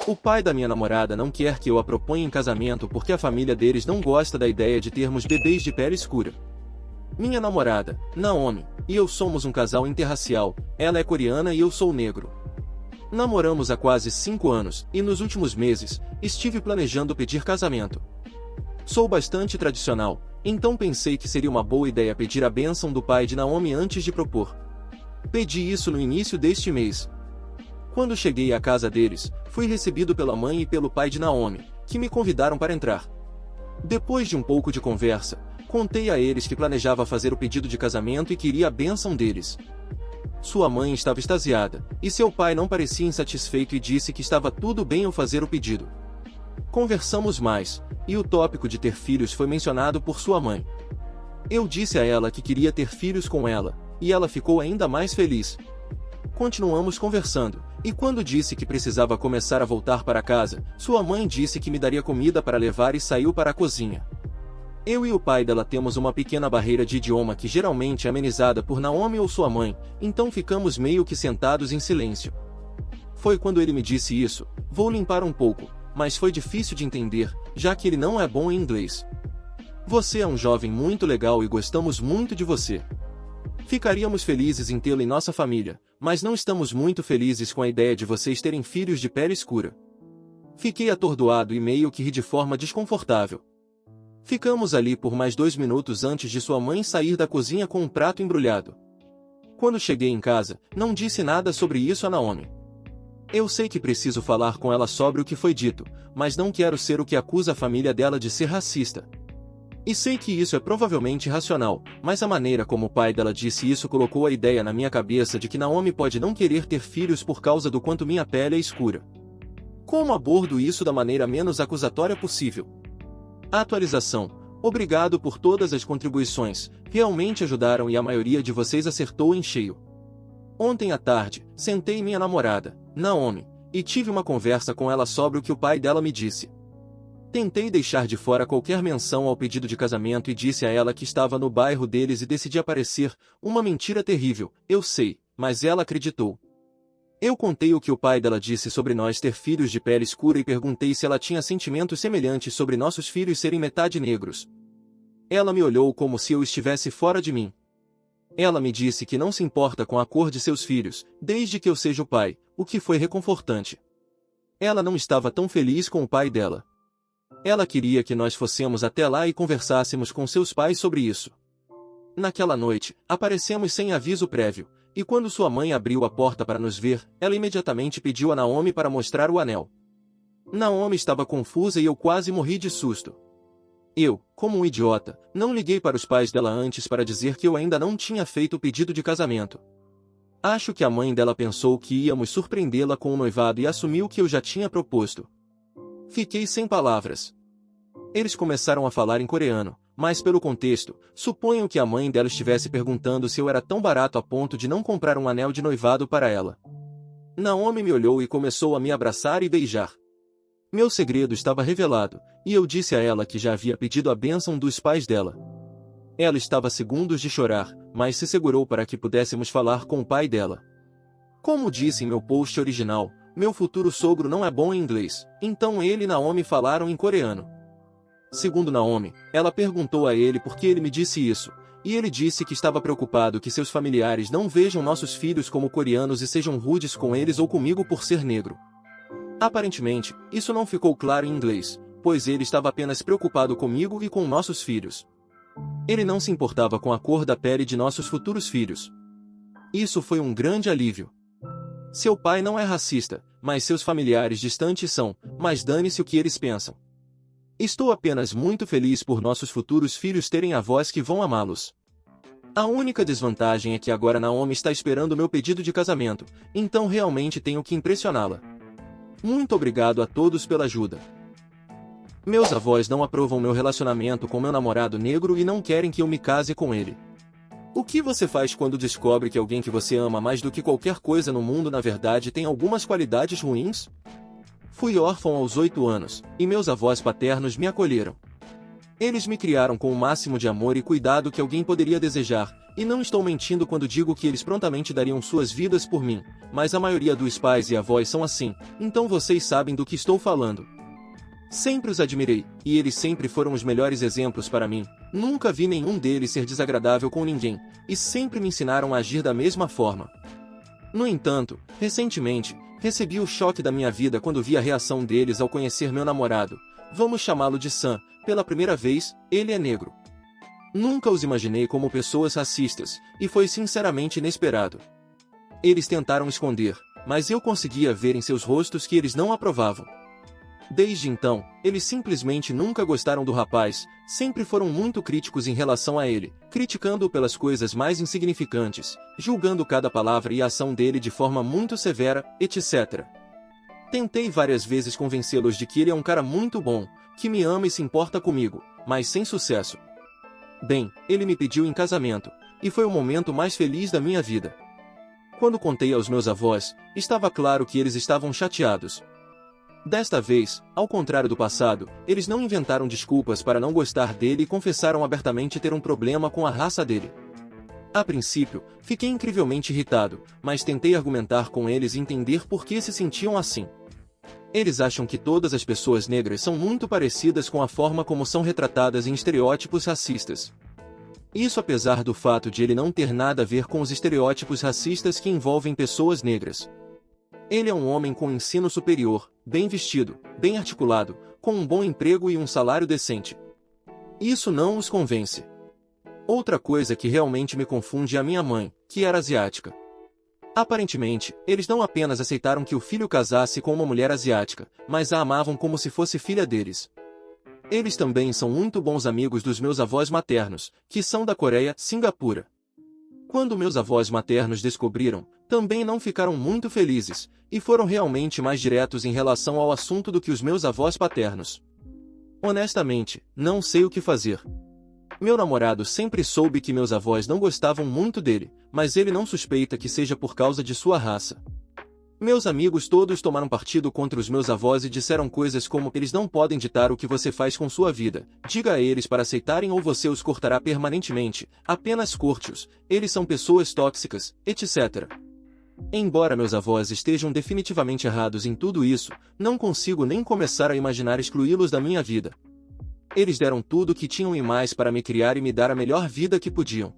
O pai da minha namorada não quer que eu a proponha em casamento porque a família deles não gosta da ideia de termos bebês de pele escura. Minha namorada, Naomi, e eu somos um casal interracial, ela é coreana e eu sou negro. Namoramos há quase 5 anos, e nos últimos meses, estive planejando pedir casamento. Sou bastante tradicional, então pensei que seria uma boa ideia pedir a bênção do pai de Naomi antes de propor. Pedi isso no início deste mês. Quando cheguei à casa deles, fui recebido pela mãe e pelo pai de Naomi, que me convidaram para entrar. Depois de um pouco de conversa, contei a eles que planejava fazer o pedido de casamento e queria a bênção deles. Sua mãe estava extasiada, e seu pai não parecia insatisfeito e disse que estava tudo bem eu fazer o pedido. Conversamos mais, e o tópico de ter filhos foi mencionado por sua mãe. Eu disse a ela que queria ter filhos com ela, e ela ficou ainda mais feliz. Continuamos conversando, e quando disse que precisava começar a voltar para casa, sua mãe disse que me daria comida para levar e saiu para a cozinha. Eu e o pai dela temos uma pequena barreira de idioma que geralmente é amenizada por Naomi ou sua mãe, então ficamos meio que sentados em silêncio. Foi quando ele me disse isso, vou limpar um pouco, mas foi difícil de entender, já que ele não é bom em inglês. Você é um jovem muito legal e gostamos muito de você. Ficaríamos felizes em tê-lo em nossa família, mas não estamos muito felizes com a ideia de vocês terem filhos de pele escura. Fiquei atordoado e meio que ri de forma desconfortável. Ficamos ali por mais 2 minutos antes de sua mãe sair da cozinha com um prato embrulhado. Quando cheguei em casa, não disse nada sobre isso a Naomi. Eu sei que preciso falar com ela sobre o que foi dito, mas não quero ser o que acusa a família dela de ser racista. E sei que isso é provavelmente irracional, mas a maneira como o pai dela disse isso colocou a ideia na minha cabeça de que Naomi pode não querer ter filhos por causa do quanto minha pele é escura. Como abordo isso da maneira menos acusatória possível? Atualização. Obrigado por todas as contribuições, realmente ajudaram e a maioria de vocês acertou em cheio. Ontem à tarde, sentei minha namorada, Naomi, e tive uma conversa com ela sobre o que o pai dela me disse. Tentei deixar de fora qualquer menção ao pedido de casamento e disse a ela que estava no bairro deles e decidi aparecer, uma mentira terrível, eu sei, mas ela acreditou. Eu contei o que o pai dela disse sobre nós ter filhos de pele escura e perguntei se ela tinha sentimentos semelhantes sobre nossos filhos serem metade negros. Ela me olhou como se eu estivesse fora de mim. Ela me disse que não se importa com a cor de seus filhos, desde que eu seja o pai, o que foi reconfortante. Ela não estava tão feliz com o pai dela. Ela queria que nós fossemos até lá e conversássemos com seus pais sobre isso. Naquela noite, aparecemos sem aviso prévio, e quando sua mãe abriu a porta para nos ver, ela imediatamente pediu a Naomi para mostrar o anel. Naomi estava confusa e eu quase morri de susto. Eu, como um idiota, não liguei para os pais dela antes para dizer que eu ainda não tinha feito o pedido de casamento. Acho que a mãe dela pensou que íamos surpreendê-la com o noivado e assumiu que eu já tinha proposto. Fiquei sem palavras. Eles começaram a falar em coreano, mas pelo contexto, suponho que a mãe dela estivesse perguntando se eu era tão barato a ponto de não comprar um anel de noivado para ela. Naomi me olhou e começou a me abraçar e beijar. Meu segredo estava revelado, e eu disse a ela que já havia pedido a bênção dos pais dela. Ela estava a segundos de chorar, mas se segurou para que pudéssemos falar com o pai dela. Como disse em meu post original, meu futuro sogro não é bom em inglês, então ele e Naomi falaram em coreano. Segundo Naomi, ela perguntou a ele por que ele me disse isso, e ele disse que estava preocupado que seus familiares não vejam nossos filhos como coreanos e sejam rudes com eles ou comigo por ser negro. Aparentemente, isso não ficou claro em inglês, pois ele estava apenas preocupado comigo e com nossos filhos. Ele não se importava com a cor da pele de nossos futuros filhos. Isso foi um grande alívio. Seu pai não é racista, mas seus familiares distantes são, mas dane-se o que eles pensam. Estou apenas muito feliz por nossos futuros filhos terem avós que vão amá-los. A única desvantagem é que agora Naomi está esperando meu pedido de casamento, então realmente tenho que impressioná-la. Muito obrigado a todos pela ajuda. Meus avós não aprovam meu relacionamento com meu namorado negro e não querem que eu me case com ele. O que você faz quando descobre que alguém que você ama mais do que qualquer coisa no mundo na verdade tem algumas qualidades ruins? Fui órfão aos 8 anos, e meus avós paternos me acolheram. Eles me criaram com o máximo de amor e cuidado que alguém poderia desejar, E não estou mentindo quando digo que eles prontamente dariam suas vidas por mim, mas a maioria dos pais e avós são assim, então vocês sabem do que estou falando. Sempre os admirei, e eles sempre foram os melhores exemplos para mim. Nunca vi nenhum deles ser desagradável com ninguém, e sempre me ensinaram a agir da mesma forma. No entanto, recentemente, recebi o choque da minha vida quando vi a reação deles ao conhecer meu namorado. Vamos chamá-lo de Sam. Pela primeira vez, ele é negro. Nunca os imaginei como pessoas racistas, e foi sinceramente inesperado. Eles tentaram esconder, mas eu conseguia ver em seus rostos que eles não aprovavam. Desde então, eles simplesmente nunca gostaram do rapaz, sempre foram muito críticos em relação a ele, criticando-o pelas coisas mais insignificantes, julgando cada palavra e ação dele de forma muito severa, etc. Tentei várias vezes convencê-los de que ele é um cara muito bom, que me ama e se importa comigo, mas sem sucesso. Bem, ele me pediu em casamento, e foi o momento mais feliz da minha vida. Quando contei aos meus avós, estava claro que eles estavam chateados. Desta vez, ao contrário do passado, eles não inventaram desculpas para não gostar dele e confessaram abertamente ter um problema com a raça dele. A princípio, fiquei incrivelmente irritado, mas tentei argumentar com eles e entender por que se sentiam assim. Eles acham que todas as pessoas negras são muito parecidas com a forma como são retratadas em estereótipos racistas. Isso apesar do fato de ele não ter nada a ver com os estereótipos racistas que envolvem pessoas negras. Ele é um homem com ensino superior, bem vestido, bem articulado, com um bom emprego e um salário decente. Isso não os convence. Outra coisa que realmente me confunde é a minha mãe, que era asiática. Aparentemente, eles não apenas aceitaram que o filho casasse com uma mulher asiática, mas a amavam como se fosse filha deles. Eles também são muito bons amigos dos meus avós maternos, que são da Coreia, Singapura. Quando meus avós maternos descobriram, também não ficaram muito felizes, e foram realmente mais diretos em relação ao assunto do que os meus avós paternos. Honestamente, não sei o que fazer. Meu namorado sempre soube que meus avós não gostavam muito dele, mas ele não suspeita que seja por causa de sua raça. Meus amigos todos tomaram partido contra os meus avós e disseram coisas como: eles não podem ditar o que você faz com sua vida, diga a eles para aceitarem ou você os cortará permanentemente, apenas corte-os, eles são pessoas tóxicas, etc. Embora meus avós estejam definitivamente errados em tudo isso, não consigo nem começar a imaginar excluí-los da minha vida. Eles deram tudo o que tinham e mais para me criar e me dar a melhor vida que podiam.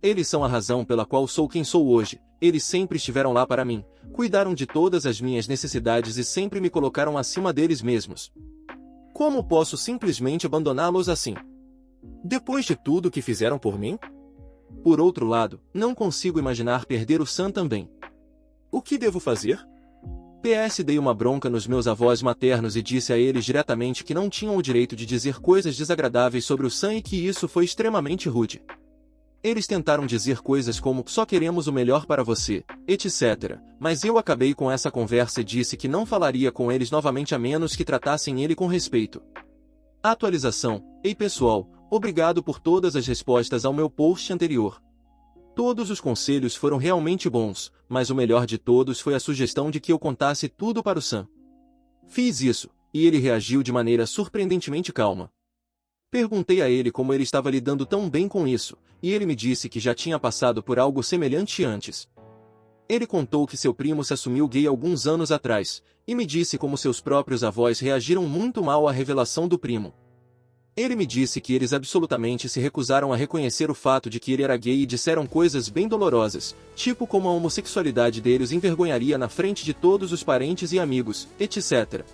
Eles são a razão pela qual sou quem sou hoje, eles sempre estiveram lá para mim, cuidaram de todas as minhas necessidades e sempre me colocaram acima deles mesmos. Como posso simplesmente abandoná-los assim? Depois de tudo que fizeram por mim? Por outro lado, não consigo imaginar perder o Sam também. O que devo fazer? PS Dei uma bronca nos meus avós maternos e disse a eles diretamente que não tinham o direito de dizer coisas desagradáveis sobre o Sam e que isso foi extremamente rude. Eles tentaram dizer coisas como: só queremos o melhor para você, etc. Mas eu acabei com essa conversa e disse que não falaria com eles novamente a menos que tratassem ele com respeito. Atualização: Ei pessoal, obrigado por todas as respostas ao meu post anterior. Todos os conselhos foram realmente bons, mas o melhor de todos foi a sugestão de que eu contasse tudo para o Sam. Fiz isso, e ele reagiu de maneira surpreendentemente calma. Perguntei a ele como ele estava lidando tão bem com isso, e ele me disse que já tinha passado por algo semelhante antes. Ele contou que seu primo se assumiu gay alguns anos atrás, e me disse como seus próprios avós reagiram muito mal à revelação do primo. Ele me disse que eles absolutamente se recusaram a reconhecer o fato de que ele era gay e disseram coisas bem dolorosas, tipo como a homossexualidade deles envergonharia na frente de todos os parentes e amigos, etc.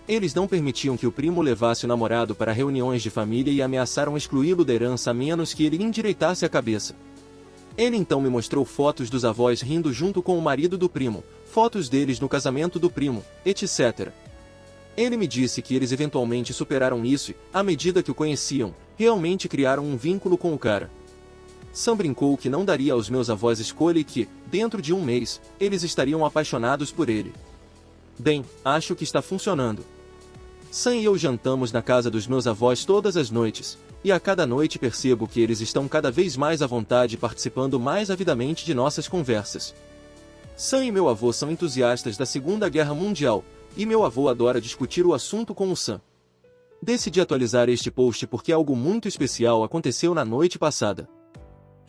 Eles não permitiam que o primo levasse o namorado para reuniões de família e ameaçaram excluí-lo da herança a menos que ele endireitasse a cabeça. Ele então me mostrou fotos dos avós rindo junto com o marido do primo, fotos deles no casamento do primo, etc. Ele me disse que eles eventualmente superaram isso e, à medida que o conheciam, realmente criaram um vínculo com o cara. Sam brincou que não daria aos meus avós escolha e que, dentro de um mês, eles estariam apaixonados por ele. Bem, acho que está funcionando. Sam e eu jantamos na casa dos meus avós todas as noites, e a cada noite percebo que eles estão cada vez mais à vontade participando mais avidamente de nossas conversas. Sam e meu avô são entusiastas da Segunda Guerra Mundial, e meu avô adora discutir o assunto com o Sam. Decidi atualizar este post porque algo muito especial aconteceu na noite passada.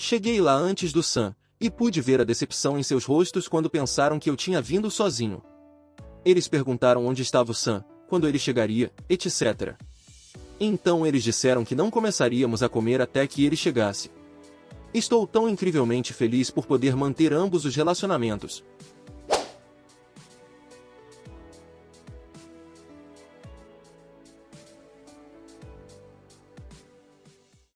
Cheguei lá antes do Sam, e pude ver a decepção em seus rostos quando pensaram que eu tinha vindo sozinho. Eles perguntaram onde estava o Sam, quando ele chegaria, etc. Então eles disseram que não começaríamos a comer até que ele chegasse. Estou tão incrivelmente feliz por poder manter ambos os relacionamentos.